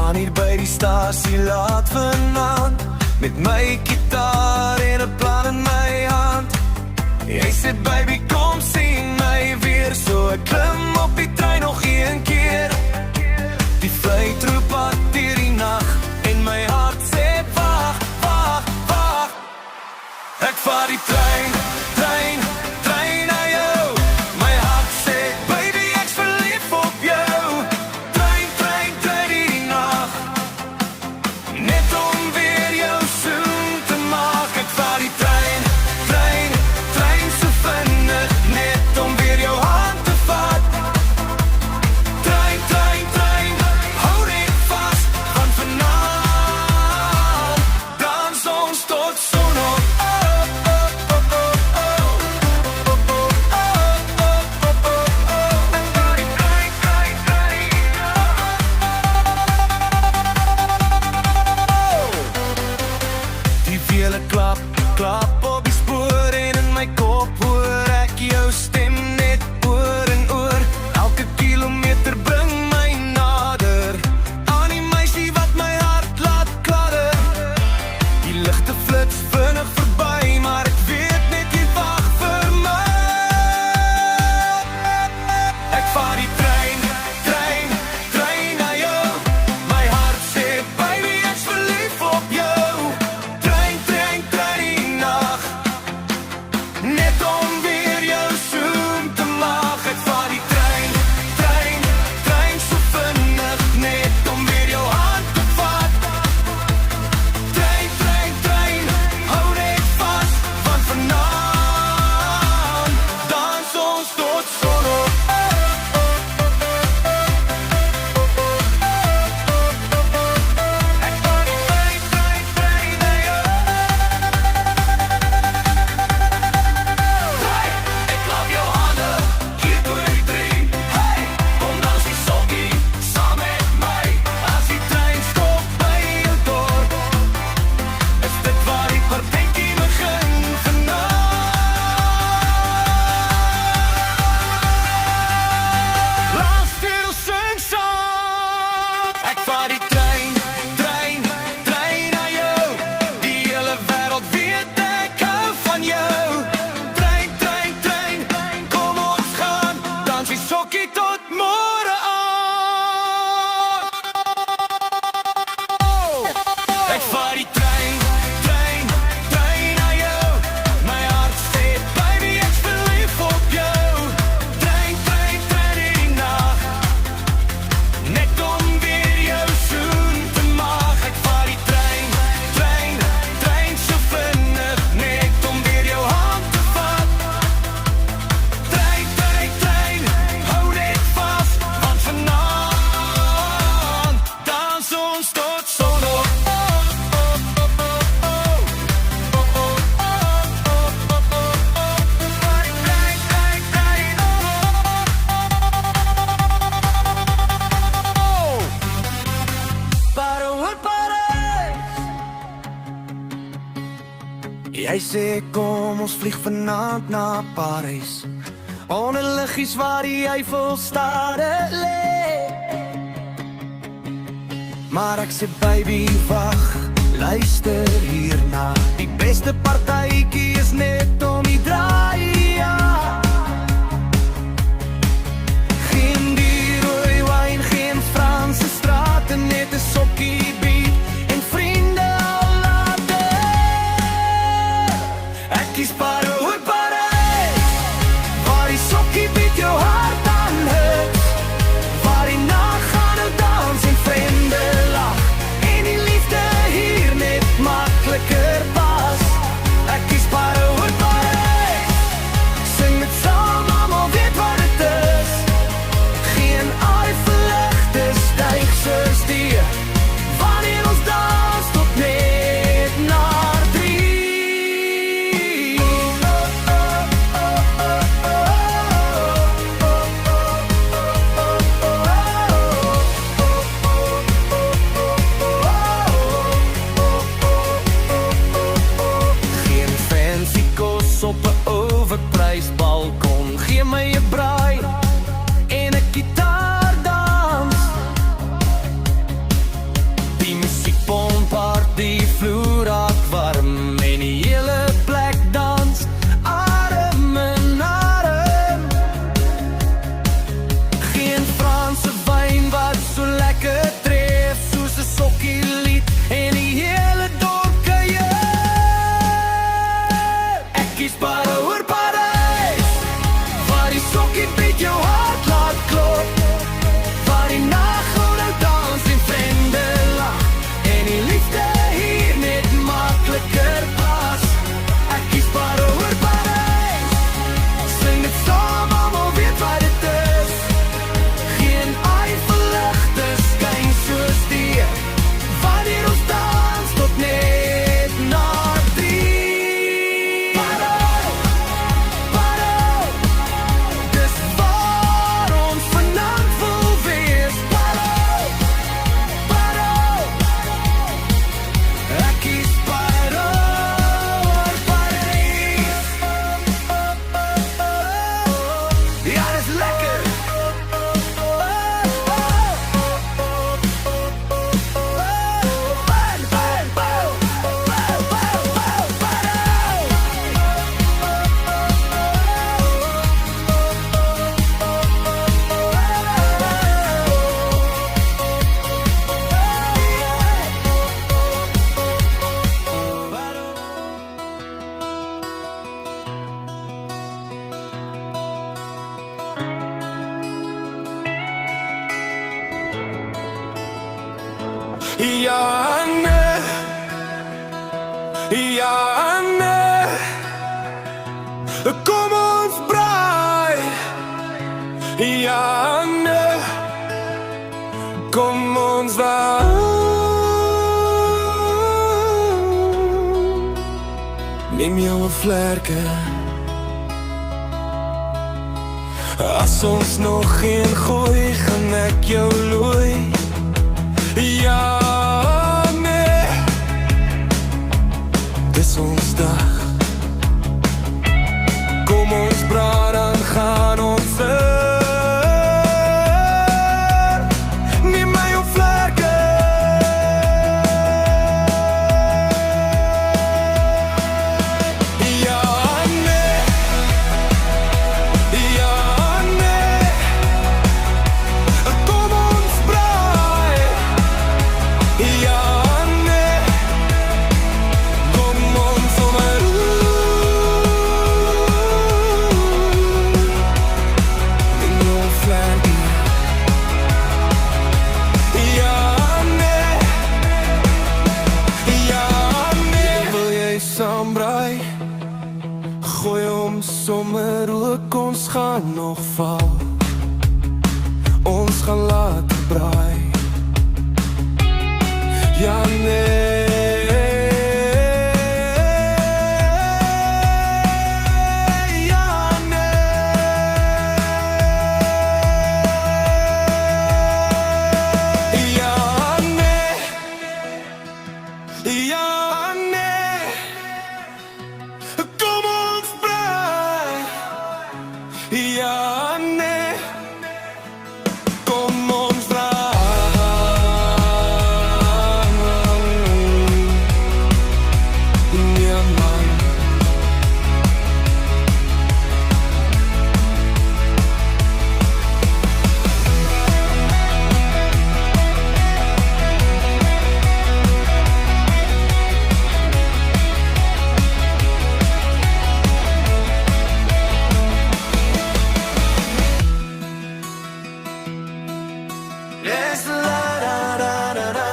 staan hier by die stasie laat vanaand, met my gitaar en 'n plan in my hand. Jy sê baby kom sien my weer, so ek klim op die trein nog een keer. Die fluit roep aan deur die nag en my hart sê wag, wag, wag. Ek vaar die trein, trein, trein na jou. My hart sê baby ek's verlief op jou. Trein, trein, trein die nag, net om weer jou soen te maak. Ek vaar die trein, trein, trein so vinnig, net om weer jou hand te vat. Trein, trein, trein, hou net vas, want vanaand dans ons tot sonop. Die wiele klap, klap op die spoor en in my kop hoor ek jou stem net oor en oor. Elke kilometer bring my nader aan die meisie wat my hart laat kladder. Die ligte flits vinnig verby, maar ek weet net jy wag vir my. Ek vaar die trein, trein, trein na jou. My hart sê baby ek's verlief op jou. Trein, trein, trein die nag, net om weer jou soen te maak. Ek vaar die trein, trein, trein so vinnig, net om weer jou hand te vat. Trein, trein, trein, hou net vas, want vanaand dans ons tot sonop. Ek vaar die trein, trein, trein na jou. Ek klap jou hande, hier door die trein. Hey, kom dans die sokkie, saam met my. As die trein stop by jou dorp, is dit waar die partytjie begin vanaand. Laat stil sing saam. Ek vaar die trein, trein, trein na jou. Die hele wêreld weet ek hou van jou. Trein, trein, trein, kom ons gaan dans die sokkie tot môre aan. Ek vaar die trein, trein, trein na jou. My hart sê baby ek's verlief op jou. Trein, trein, trein die nag, net om weer jou soen te maak. Ek vaar die trein, trein, trein so vinnig, net om weer jou hand te vat. Trein, trein, trein, hou net vas, want vanaand dans ons tot sonop. Jy sê kom ons vlieg vanaand na Parys, onder liggies waar die Eiffelstare lê. Maar ek sê baby wag, luister hierna. Die beste partytjie is net om die draai, ja. Geen die rooi wyn, geen Franse strate, net 'n sokkie beat en vriende al later. Ek kies Parys, waar die sokkie beat jou hart aan hurt, waar die nag gaan nou dans en vriende lag, en die liefde hier net makliker pas. Ek kies Parys. Ja nee, ja nee, kom ons braai. Ja nee, kom ons daar. Neem jou 'n vlerke. As ons nog geen gooi, gaan ek jou looi. Ja, nee, dis ons dag. Kom ons braai, dan gaan ons neem my jou vlerke. Ja, nee, ja, nee, kom ons braai. Ja, nee, kom ons sommer in jou vlerke. Ja, nee, ja, nee, wil jy saam braai? Gooi hom sommer ook, ons gaan nog val. Ons gaan laat braai. Ja, nee, ja, nee, ja, nee, ja, nee, kom ons braai. Ja, nee, kom ons braai. Ja, man. Yes, la da da da da,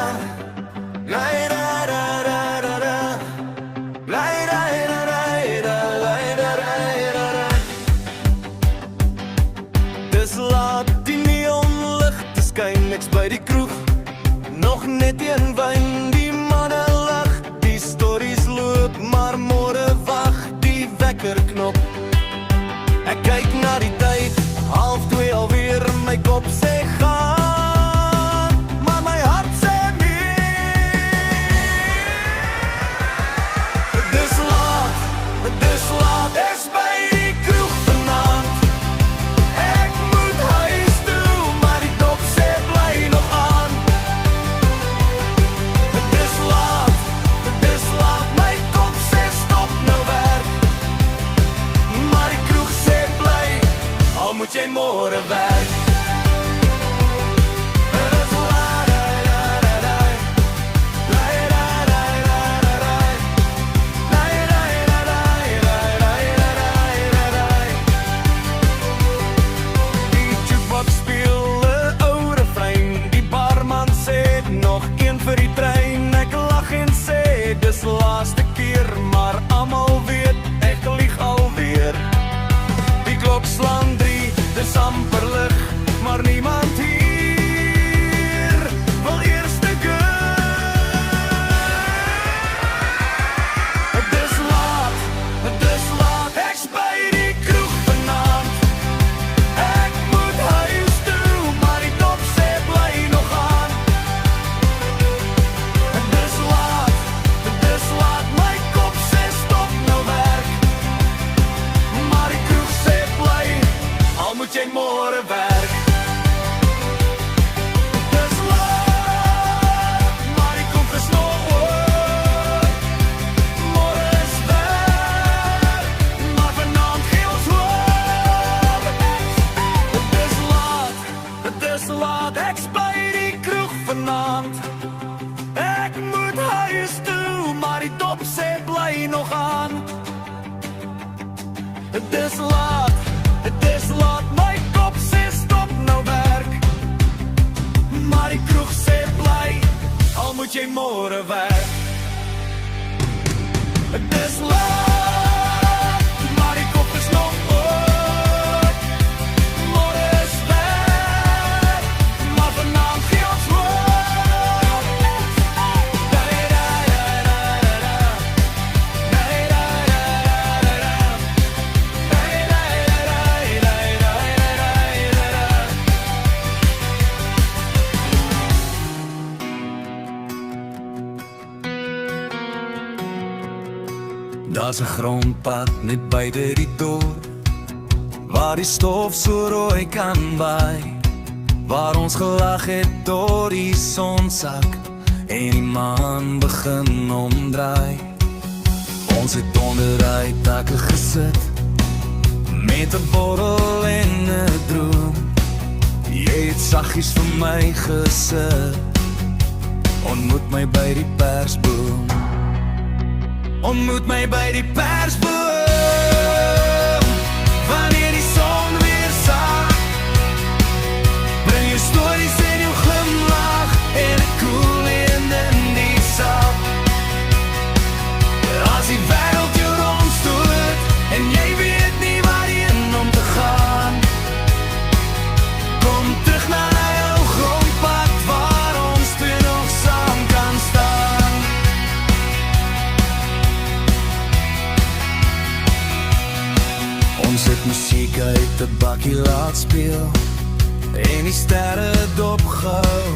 la da da da da da, la da da da da, la da da da. Dis laat, die neonligte skyn, ek's by die kroeg. Nog net een wyn, die manne lag, die stories loop, maar môre wag die wekkerknop. Ek kyk na die tyd, 1:30 alweer, my kop sê gaan, maar my hart sê nee. Dis laat, ek's by die kroeg vanaand. Ek moet huis toe, maar die dop sê bly nog aan. Dis laat, my kop sê stop nou werk, maar die kroeg sê bly, al moet jy môre werk. Dis laat, die jukebox speel 'n ou refrein, die barman sê nog een vir die trein. Ek lag en sê dis laaste keer, maar almal weet ek lieg alweer. Die klok slaan 3, dis amper lig, maar niemand hier wil eerste keer. Dis laat, ek's by die kroeg vanaand. Ek moet huis toe, maar die dop sê bly nog aan. Dis laat, my kop sê stop nou werk, maar die kroeg sê bly, al moet jy môre werk. Dis laat, maar die koek is nog oop. Môre is werk, maar vanaand gee ons hoop. Dis laat, ek's by die kroeg vanaand. Ek moet huis toe, maar die dop sê bly nog aan. Dis laat, my kop sê stop nou werk, maar die kroeg sê bly, al moet jy môre werk. Dis laat, maar die kop is nog oop. Môre is weg, maar vanaand gee ons hoop. Da-da-da-da-da-da. Da-da-da-da-da-da. Daar's 'n grondpad net buite die dorp, waar die stof so rooi kan waai, waar ons gelag het tot die son sak en die maan begin omdraai. Ons het onder hy takke gesit met 'n bottel en 'n droom. Jy het saggies vir my gesit, ontmoet my by die persboom. Ontmoet my by die persboom, wanneer die son weer sak. Bring jou stories en jou glimlach en 'n koel in die sak. As die wêreld jou rondstoot en jy weet nie waarheen om te gaan, kom terug na jou grondpad waar ons twee nog saam kan staan. Ons het musiek uit 'n bakkie laat speel en die sterre dopgehou.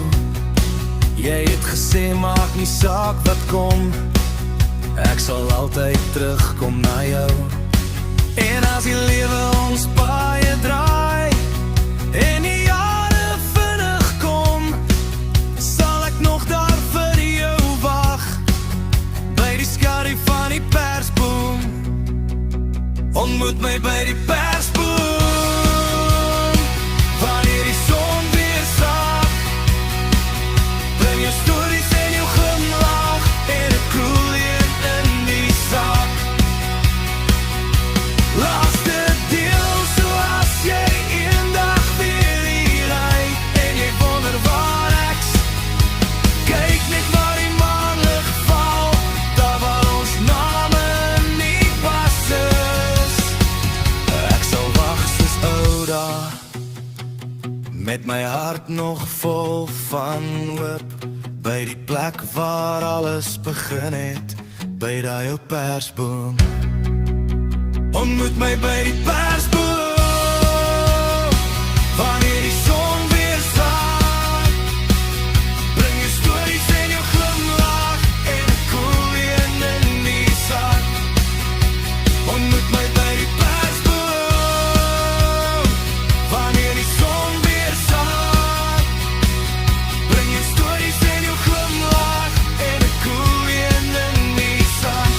Jy het gesê maak nie saak wat kom, ek sal altyd terugkom na jou. En as die lewe ons paaie draai en die jare vinnig kom, sal ek nog daar vir jou wag by die skarrie van die persboom. Ontmoet my by die persboom, wanneer die son weer sak. Bring jou stories en jou glimlach en 'n koel in die sak. Laaste deel, soos jy eendag weer hier ry en jy wonder waar ek's. Kyk net waar die maanlig val, daar waar ons name nie pas is. Ek sal wag soos ou dae, met my hart nog vol van hoop, by die plek waar alles begin het, by daai ou persboom. Ontmoet my by die persboom, wanneer die son weer sak. Bring jou stories en jou glimlach en 'n koel in die sak. Ontmoet my by die persboom, wanneer die son weer sak. Bring jou stories en jou glimlach en 'n koel in die sak.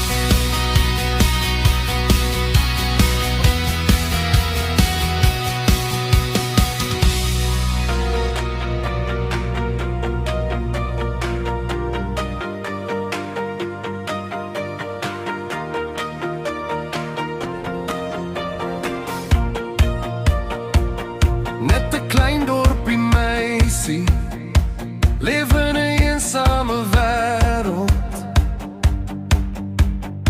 Net 'n klein dorpie meisie, leef in 'n eensame wêreld.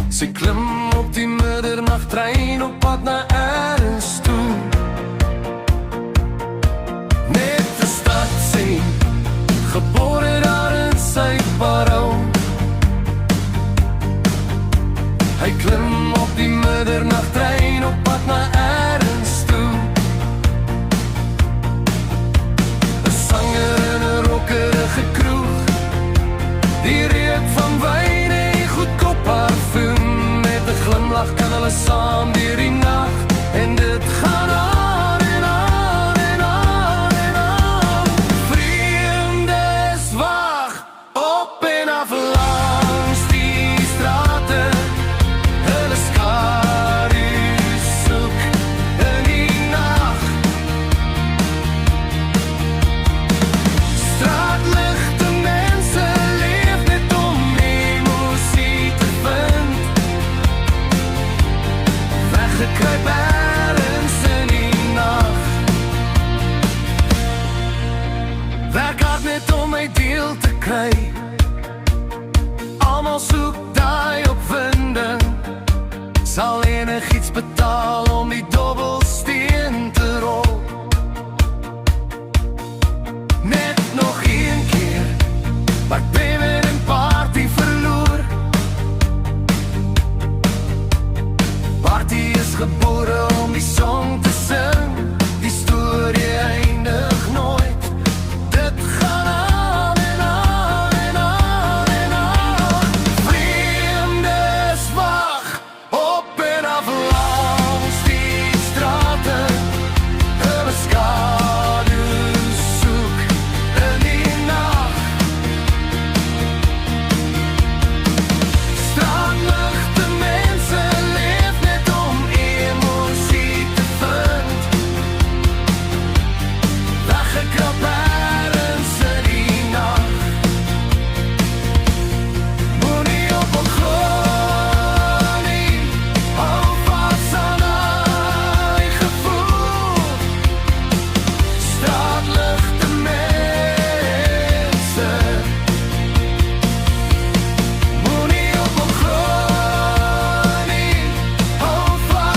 Sy klim op die middernachtrein op pad na ergens toe. Net 'n stad sien, gebore daar in sy parool. Hy klim op die middernachtrein op pad na ergens toe. 'n Sanger in 'n rokkerige kroeg, die reuk van wyn en goedkoop parfum. Met 'n glimlach kan hulle saam deur die nag, en dit gaan aan en aan en aan en aan. Vreemdes wag op en af langs die strate, hulle skadu's soek in die nag. Straatligte mense leef net om emosie te vind, weggekruip ergens in die nag. Werk hard net om my deel te kry, betaal om die dobbelsteen te rol. Net nog een keer, maar David en Party verloor. Party is gebore om die song te sing. Die storie eindig nooit. Dit gaan aan en aan en aan en aan. Vreemdes wag op en af langs die strate. Hulle skadu soek in die nag. Straatligte mense leef net om emosie te vind. Weggekrap ergens in die nacht. Moenie op hom glo nie, hou vas aan hy gevoel. Straatligte mense, moenie op hom glo nie, hou vas.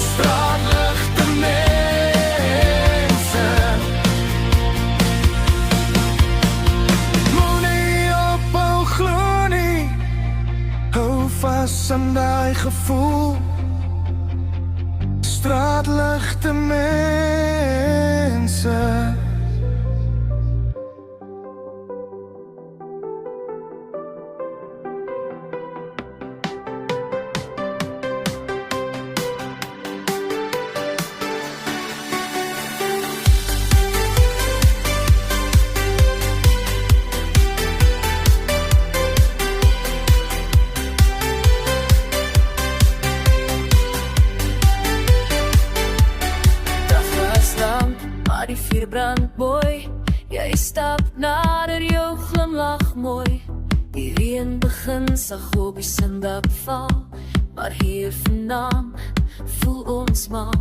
Straatligte mense, moenie op hom glo nie, hou vas aan daai gevoel. Straatligte mense. Dag was lang, maar die vuur brand mooi. Jy stap nader, jou glimlach mooi. Die reën begin sag op die sindap val. Maar hier vandaan voel ons mal.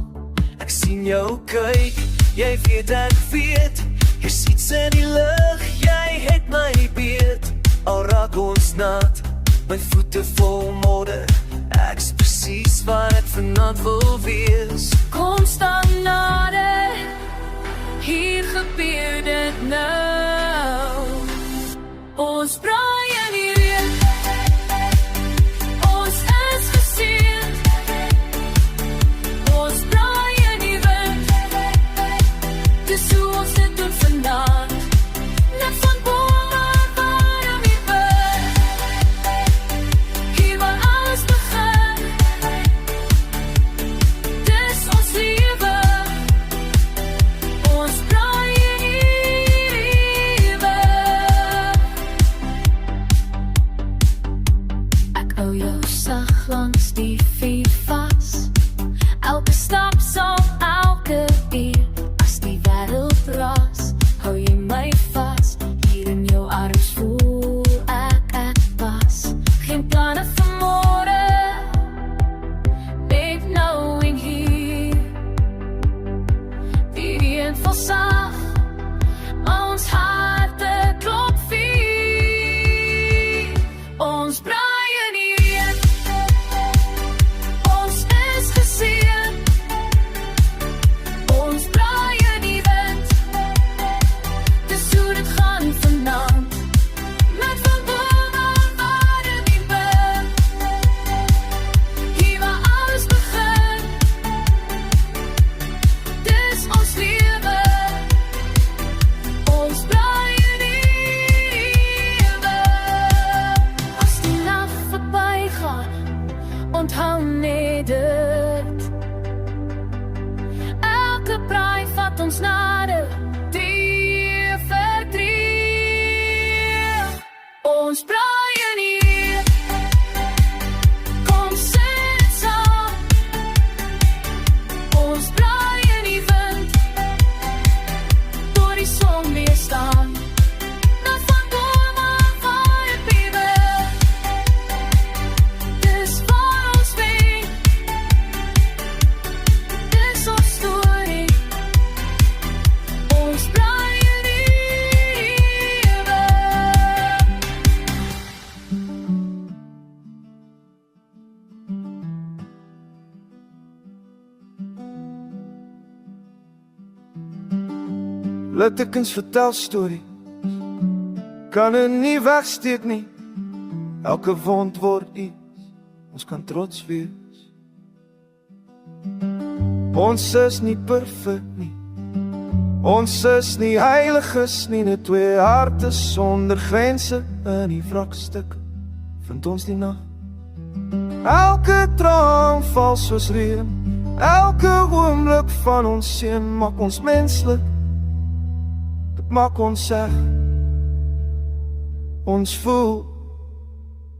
Ek sien jou kyk, jy weet ek weet. Hier's iets in die lug, jy het my beet. Al raak ons nat, my voete vol modder. Ek's presies waar ek vanaand wil wees. Kom staan nader, hier gebeur dit nou. Ons braai in die reën, ons is geseën. Ons braai in die wind, dis hoe ons dit doen vanaand. Net van bome warm die wind, hier waar alles begin. Dis ons lewe, ons braai in die Ek hou jou sag langs die vuur vas. Elke stap saam, elke uur. As die wêreld raas, hou jy my Littekens vertel storie, kan er nie wegsteek nie. Elke wond word iets, ons kan trots wees. Ons is nie perfek nie, ons is nie heiliges nie. Net twee harte sonder grense in die wrakstuk vind ons die nag. Elke traan val soos reën, elke oomblik van ons seën maak ons menslik. Dit maak ons seg, ons voel,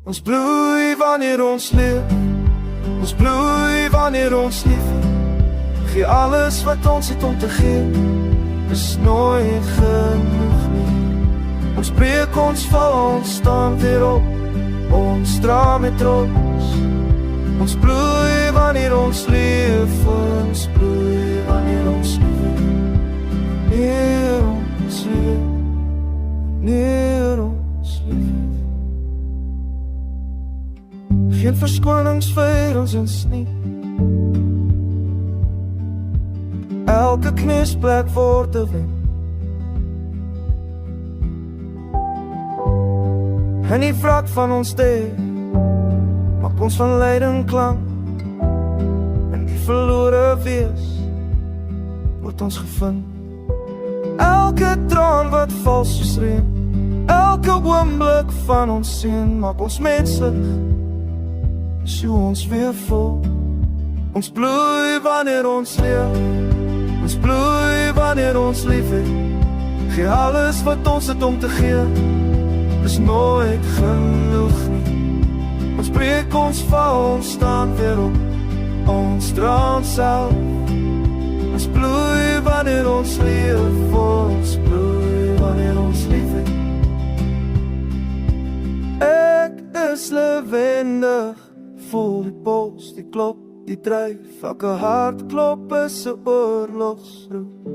ons bloei wanneer ons leef, ons bloei wanneer ons lief. Gee alles wat ons het om te gee, is nooit genoeg nie. Ons breek, ons val, ons staan weer op, ons dra met trots. Ons bloei wanneer ons leef, ons bloei wanneer ons leef. Neer ons leef, neer ons leef. Geen verskonings vir ons nie. Elke knusplek word 'n wen. En die wrak van ons deel maak ons van lyding klank. En die verlore wees word ons gevind. Elke traan wat val soos reën, elke oomblik van ons seën maak ons menslik. So ons weer voel, ons bloei wanneer ons leef, ons bloei wanneer ons lief het. Gee alles wat ons het om te gee, is nooit genoeg nie. Ons breek, ons val, ons staan weer op, ons dra onsself. Ons bloei wanneer ons leef, ons bloei wanneer ons lief het. Ek is lewendig, voel die pols, die klop, die dryf. Elke hartklop is 'n oorlogsroep.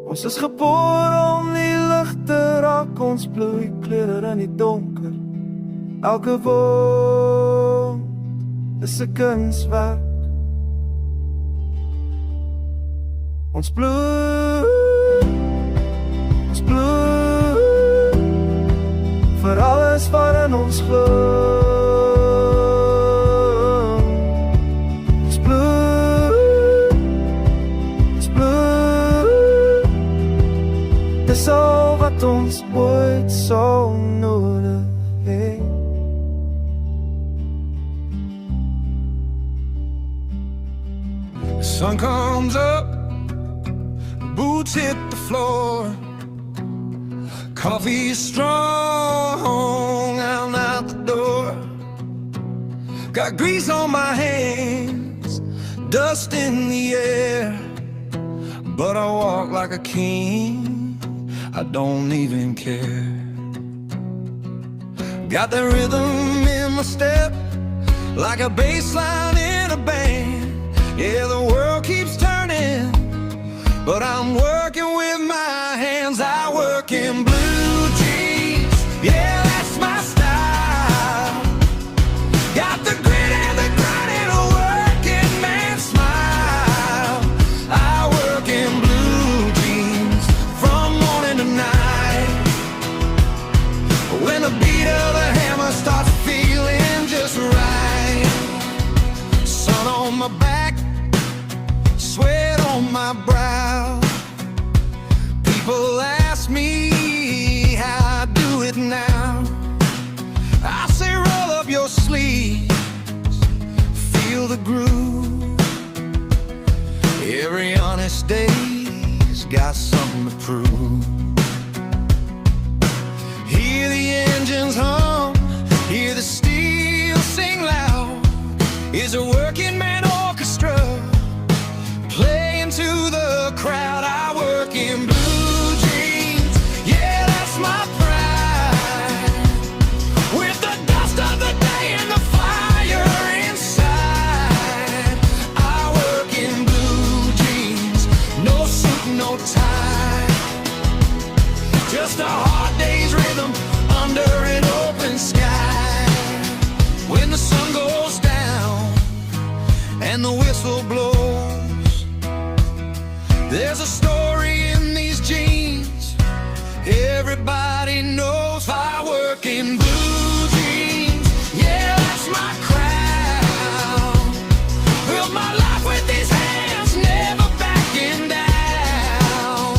Ons is gebore om die lig te raak, ons bloei kleur in die donker. Elke woord is 'n kunswerk. Ons bloei vir alles wat in ons glo. Dis al wat ons ooit sal nodig hê. The sun comes up, boots hit the floor. Coffee is strong, I'm out the door. Got grease on my hands, dust in the air, but I walk like a king, I don't even care. Got the rhythm in my step, like a bass line in a band. Yeah, the world keeps turning, but I'm working with my hands. I work in blue jeans, yeah, that's my style. Got the grit and the grind and a working man's smile. I work in blue jeans from morning to night. When the beat of the hammer starts feeling just right. Sun on my back, sweat on my brow. People ask me how I do it now. I say roll up your sleeves, feel the groove. Every honest day's got something to prove. Hear the engines hum, hear the steel sing loud. Is a working man orchestra playing to the crowd. I work in blue jeans, yeah, that's my pride. With the dust of the day and the fire inside. I work in blue jeans, no suit, no tie. Just a hard day's rhythm under an open sky. When the sun goes down and the whistle blows, there's a story everybody knows I work in blue jeans. Yeah, that's my crown. Build my life with these hands, never backing down.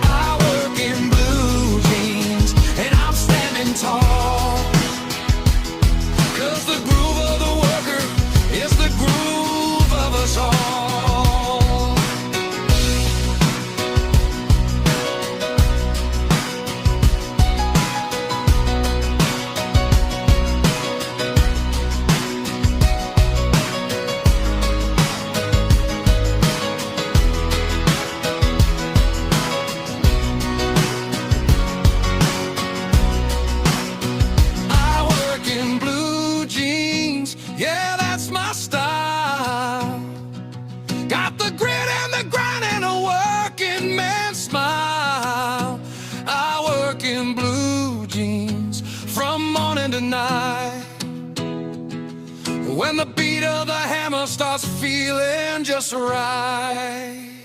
I work in blue jeans, and I'm standing tall. 'Cause the groove of the worker is the groove of us all. Yeah, that's my style. Got the grit and the grind and a working man's smile. I work in blue jeans from morning to night. When the beat of the hammer starts feeling just right.